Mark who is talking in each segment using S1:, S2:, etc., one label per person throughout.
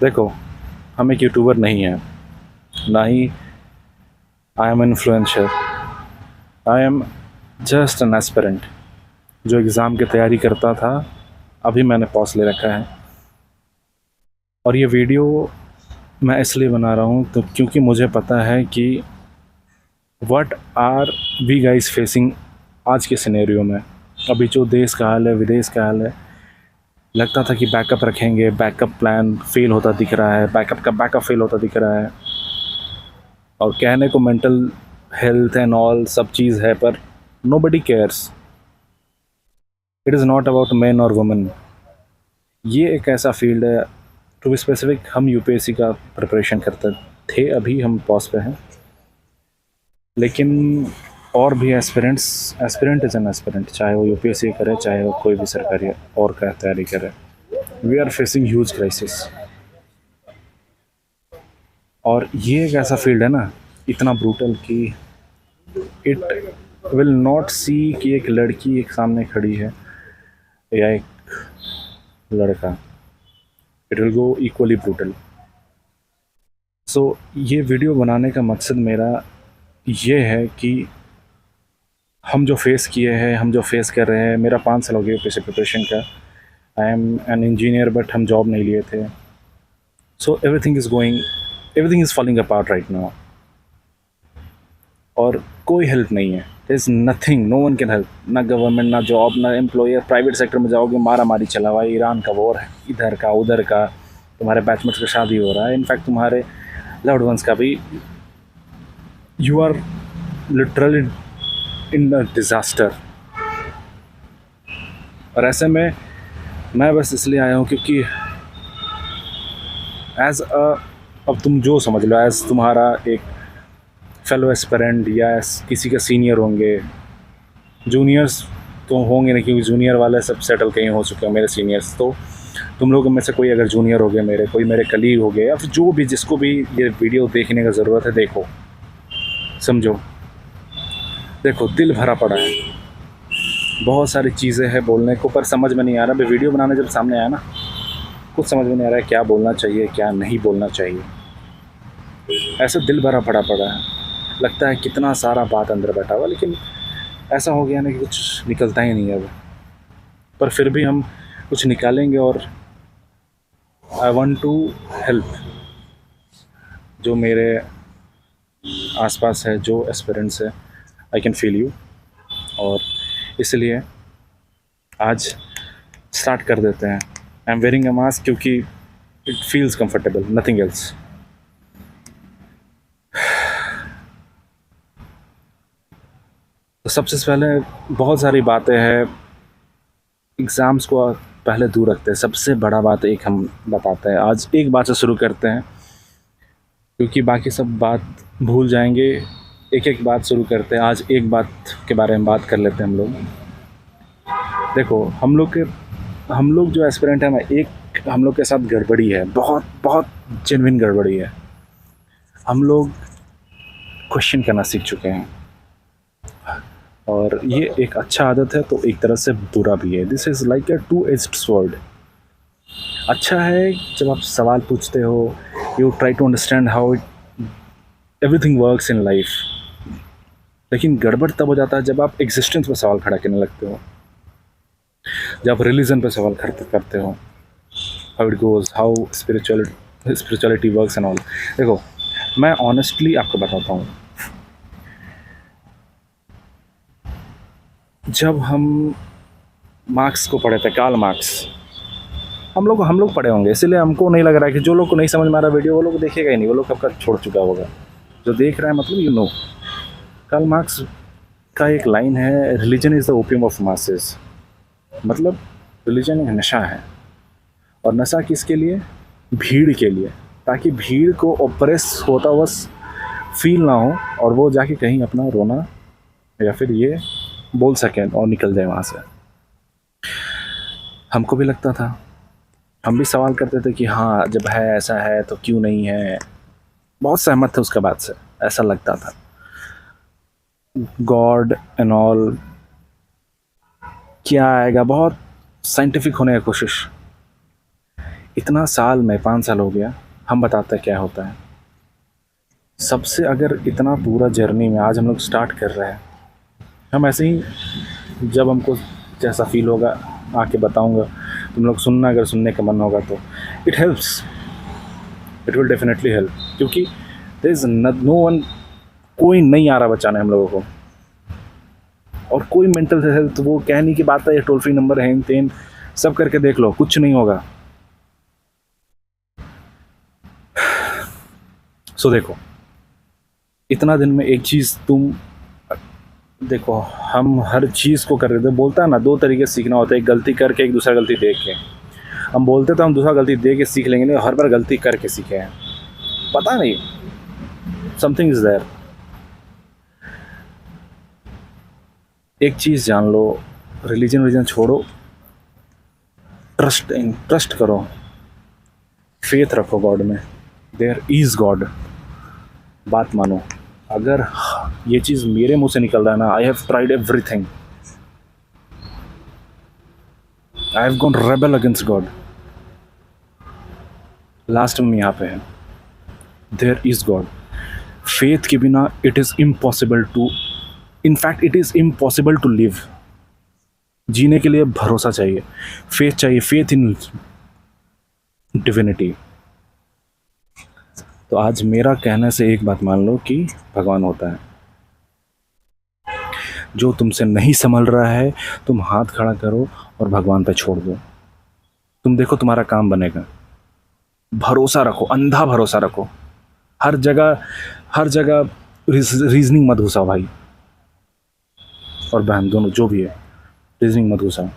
S1: देखो, हम एक यूट्यूबर नहीं हैं, ना ही I am influencer. I am just an aspirant जो एग्ज़ाम की तैयारी करता था। अभी मैंने पॉज ले रखा है और ये वीडियो मैं इसलिए बना रहा हूँ तो क्योंकि मुझे पता है कि what are we guys facing आज के सिनेरियो में। अभी जो देश का हाल है, विदेश का हाल है, लगता था कि बैकअप रखेंगे, बैकअप प्लान फेल होता दिख रहा है, बैकअप का बैकअप फेल होता दिख रहा है। और कहने को मेंटल हेल्थ एंड ऑल सब चीज़ है, पर nobody cares. It is not about man और वुमेन। ये एक ऐसा फील्ड है, टू बी स्पेसिफिक, हम यूपीएससी का प्रिपरेशन करते थे, अभी हम पॉज पे हैं, लेकिन और भी एस्पिरेंट इज़ एन एस्पिरेंट, चाहे वो यूपीएससी करे, चाहे वो कोई भी सरकारी और का तैयारी करे। We are facing huge crisis. और ये एक ऐसा फील्ड है ना, इतना ब्रूटल कि इट विल नॉट सी कि एक लड़की एक सामने खड़ी है या एक लड़का। It will go equally brutal. So ये वीडियो बनाने का मकसद मेरा ये है कि हम जो फेस किए हैं, हम जो फेस कर रहे हैं, मेरा 5 साल हो गया पीछे प्रिपरेशन का। I am an engineer but हम जॉब नहीं लिए थे। So everything is falling apart right now. और कोई हेल्प नहीं है, there is nothing, no one can help. ना गवर्नमेंट, ना जॉब, ना एम्प्लॉयर। प्राइवेट सेक्टर में जाओगे, मारा मारी चला हुआ है, ईरान का वॉर है, इधर का उधर का, तुम्हारे बैचमेट्स का शादी हो रहा है, इनफैक्ट तुम्हारे लव्ड वंस का भी। You are literally in a disaster. और ऐसे में मैं बस इसलिए आया हूँ क्योंकि एज अ, अब तुम जो समझ लो, एज तुम्हारा एक फेलो एस्पिरेंट या किसी का सीनियर होंगे, जूनियर्स तो होंगे नहीं क्योंकि जूनियर वाले सब सेटल कहीं हो चुके हैं। मेरे सीनियर्स तो तुम लोगों में से कोई अगर जूनियर हो गए, मेरे कोई मेरे कलीग हो गए, या फिर जो भी जिसको भी ये वीडियो देखने का ज़रूरत है, देखो, समझो। देखो, दिल भरा पड़ा है, बहुत सारी चीज़ें हैं बोलने को, पर समझ में नहीं आ रहा। अभी वीडियो बनाने जब सामने आया ना, कुछ समझ में नहीं आ रहा है क्या बोलना चाहिए, क्या नहीं बोलना चाहिए। ऐसा दिल भरा पड़ा है, लगता है कितना सारा बात अंदर बैठा हुआ, लेकिन ऐसा हो गया ना कि कुछ निकलता ही नहीं है अब। पर फिर भी हम कुछ निकालेंगे। और आई वांट टू हेल्प जो मेरे आसपास है, जो एस्पिरेंट्स है। I can feel you. और इसलिए आज स्टार्ट कर देते हैं। I am wearing a mask क्योंकि it feels comfortable, nothing else. तो सबसे पहले बहुत सारी बातें हैं, एग्ज़ाम्स को पहले दूर रखते हैं। सबसे बड़ा बात एक हम बताते हैं, आज एक बात से शुरू करते हैं क्योंकि बाकी सब बात भूल जाएंगे। एक एक बात शुरू करते हैं। आज एक बात के बारे में बात कर लेते हैं हम लोग। देखो, हम लोग जो एस्पिरेंट हैं ना, एक हम लोग के साथ गड़बड़ी है, बहुत बहुत जेन्युइन गड़बड़ी है। हम लोग क्वेश्चन करना सीख चुके हैं और ये एक अच्छा आदत है तो एक तरह से बुरा भी है। This is like a two edged sword. अच्छा है जब आप सवाल पूछते हो, you try to understand how everything works in life. लेकिन गड़बड़ तब हो जाता है जब आप एग्जिस्टेंस पर सवाल खड़ा करने लगते हो, जब आप रिलीजन पर सवाल खड़े करते हो, how it goes, how spirituality works and all. देखो, मैं ऑनेस्टली आपको बताता हूँ, जब हम मार्क्स को पढ़े थे, कार्ल मार्क्स, हम लोग पढ़े होंगे, इसीलिए हमको नहीं लग रहा है कि जो लोग को नहीं समझ में आ रहा वीडियो, वो लोग देखेगा ही नहीं, वो लोग कब का छोड़ चुका होगा। जो देख रहा है मतलब यू नो। कार्ल मार्क्स का एक लाइन है, religion is the opium of masses. मतलब रिलीजन एक नशा है, और नशा किसके लिए? भीड़ के लिए, ताकि भीड़ को ऑप्रेस होता हुआ फील ना हो और वो जाके कहीं अपना रोना या फिर ये बोल सकें और निकल जाए वहाँ से। हमको भी लगता था, हम भी सवाल करते थे कि हाँ, जब है ऐसा है तो क्यों नहीं है। बहुत सहमत थे उसके बाद से, ऐसा लगता था गॉड एंड ऑल क्या आएगा, बहुत साइंटिफिक होने की कोशिश। इतना साल में 5 साल हो गया, हम बताते हैं क्या होता है। सबसे अगर इतना पूरा जर्नी में आज हम लोग स्टार्ट कर रहे हैं, हम ऐसे ही जब हमको जैसा फील होगा आके बताऊंगा, तुम लोग सुनना, अगर सुनने का मन होगा तो it helps, it will definitely help, क्योंकि देयर इज नो वन, कोई नहीं आ रहा बचाने हम लोगों को, और कोई मेंटल हेल्थ वो कहने की बात है, टोल फ्री नंबर है, तेन सब करके देख लो, कुछ नहीं होगा। सो देखो, इतना दिन में एक चीज़ तुम देखो, हम हर चीज़ को कर रहे थे, बोलता है ना, दो तरीके से सीखना होता है, एक गलती करके, एक दूसरा गलती देख के। हम बोलते तो हम दूसरा गलती दे के सीख लेंगे, नहीं हर बार गलती करके सीखे हैं, पता नहीं समथिंग इज देयर। एक चीज़ जान लो, रिलीजन छोड़ो, ट्रस्ट करो, फेथ रखो गॉड में, देयर इज़ गॉड। बात मानो, अगर ये चीज़ मेरे मुंह से निकल रहा है ना, I have tried everything, I have gone rebel against God, last में यहाँ पे है, देयर इज़ गॉड। फेथ के बिना it is impossible to, in fact it is impossible to live. जीने के लिए भरोसा चाहिए, फेथ चाहिए, फेथ इन डिविनिटी। तो आज मेरा कहने से एक बात मान लो कि भगवान होता है। जो तुमसे नहीं संभल रहा है, तुम हाथ खड़ा करो और भगवान पे छोड़ दो, तुम देखो तुम्हारा काम बनेगा। भरोसा रखो, अंधा भरोसा रखो, हर जगह रीजनिंग मत घुसाओ भाई और बहन, दोनों जो भी है, रीजनिंग मत घुसाओ।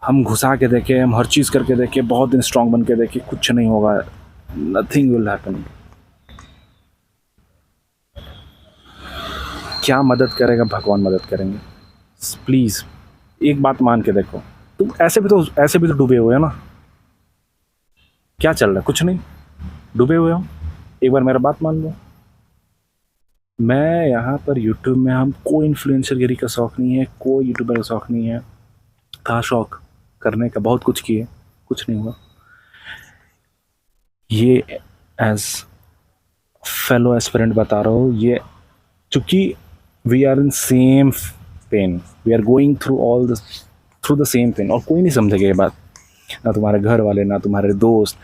S1: हम घुसा के देखे, हम हर चीज़ करके देखे, बहुत दिन स्ट्रांग बन के देखे, कुछ नहीं होगा, नथिंग विल हैपन। क्या मदद करेगा? भगवान मदद करेंगे। प्लीज़ एक बात मान के देखो, तुम ऐसे भी तो डूबे हुए हो ना, क्या चल रहा है? कुछ नहीं, डूबे हुए हो। एक बार मेरा बात मान लो, मैं यहाँ पर यूट्यूब में, हम कोई इन्फ्लुएंसरगिरी का शौक़ नहीं है, कोई यूट्यूबर का शौक़ नहीं है, था शौक़ करने का, बहुत कुछ किए, कुछ नहीं हुआ। ये एज फेलो एस्पिरेंट बता रहा हूँ, ये चूँकि we are in same pain, we are going through the same pain, और कोई नहीं समझेगा ये बात, ना तुम्हारे घर वाले, ना तुम्हारे दोस्त,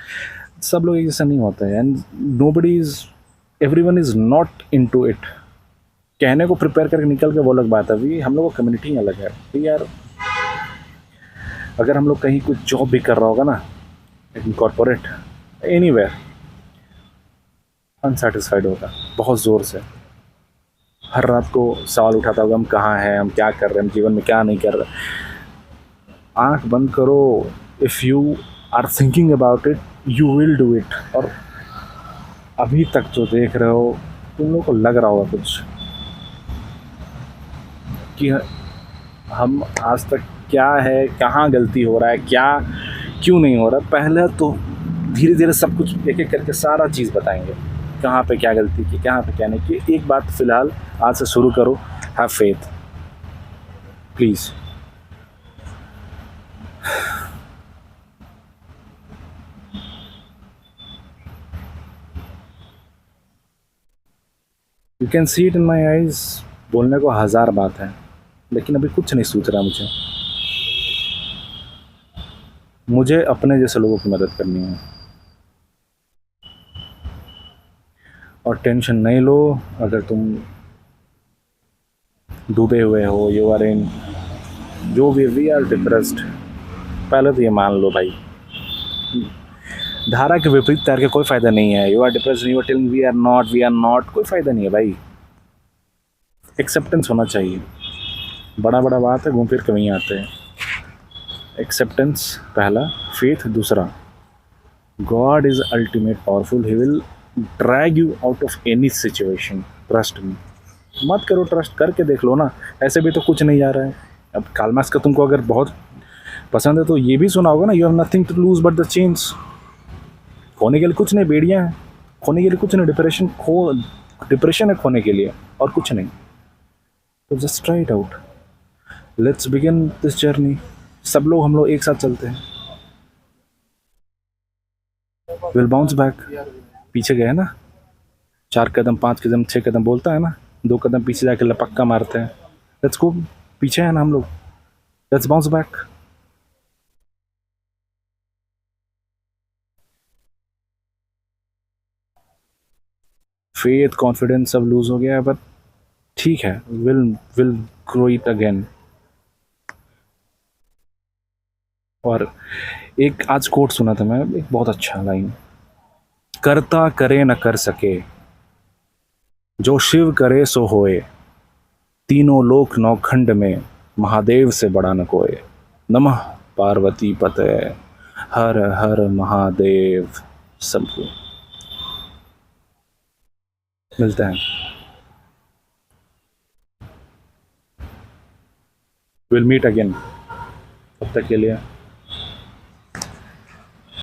S1: सब लोग एक जैसा नहीं होता है, and nobody is, everyone is not into it. कहने को प्रिपेयर करके निकल के वो अलग बात है, अभी हम लोग का कम्युनिटी अलग है तो यार। अगर हम लोग कहीं कुछ जॉब भी कर रहा होगा ना, इन कॉर्पोरेट एनीवेयर, अनसेटिस्फाइड होगा बहुत ज़ोर से, हर रात को सवाल उठाता होगा, हम कहाँ हैं, हम क्या कर रहे हैं, हम जीवन में क्या नहीं कर रहे। आंख बंद करो, if you are thinking about it you will do it. और अभी तक जो देख रहे हो, तुम लोग को लग रहा होगा कुछ कि हम आज तक क्या है, कहाँ गलती हो रहा है, क्या क्यों नहीं हो रहा। पहले तो धीरे धीरे सब कुछ एक एक करके सारा चीज़ बताएंगे, कहाँ पे क्या गलती की, कहाँ पे क्या नहीं की। एक बात फ़िलहाल आज से शुरू करो, have faith please. You can see it in my eyes, बोलने को हज़ार बात है, लेकिन अभी कुछ नहीं सूझ रहा मुझे अपने जैसे लोगों की मदद करनी है। और टेंशन नहीं लो, अगर तुम डूबे हुए हो, यू आर इन, जो भी, वी आर डिप्रेस्ड, पहले तो ये मान लो भाई, धारा के विपरीत तैर के कोई फ़ायदा नहीं है। You are depressed, you are telling we are not, कोई फ़ायदा नहीं है भाई। एक्सेप्टेंस होना चाहिए, बड़ा बात है, घूम फिर के वहीं आते हैं। एक्सेप्टेंस पहला, फेथ दूसरा। God is ultimate powerful, he will drag you out of any situation, trust me. मत करो, ट्रस्ट करके देख लो ना, ऐसे भी तो कुछ नहीं जा रहा है। अब कार्ल मार्क्स का तुमको अगर बहुत पसंद है तो ये भी सुना होगा ना, you have nothing to lose but the change. खोने के लिए कुछ नहीं, बेड़ियाँ हैं, खोने के लिए कुछ नहीं, डिप्रेशन है खोने के लिए, और कुछ नहीं। तो just try it out, let's begin this journey. सब लोग, हम लोग एक साथ चलते हैं। Will bounce back. पीछे गए ना, 4 कदम 5 कदम 6 कदम बोलता है ना, 2 कदम पीछे जाके लपक्का मारते हैं। लेट्स गो, पीछे है ना हम लोग, let's bounce back. Faith confidence सब लूज हो गया है, बट ठीक है, will will grow it again. और एक आज कोट सुना था मैं, एक बहुत अच्छा लाइन, करता करे न कर सके, जो शिव करे सो होए, तीनों लोक नौखंड में, महादेव से बड़ा न कोई। नमः पार्वती पते, हर हर महादेव। सबको मिलते हैं, विल मीट अगेन। तब तक के लिए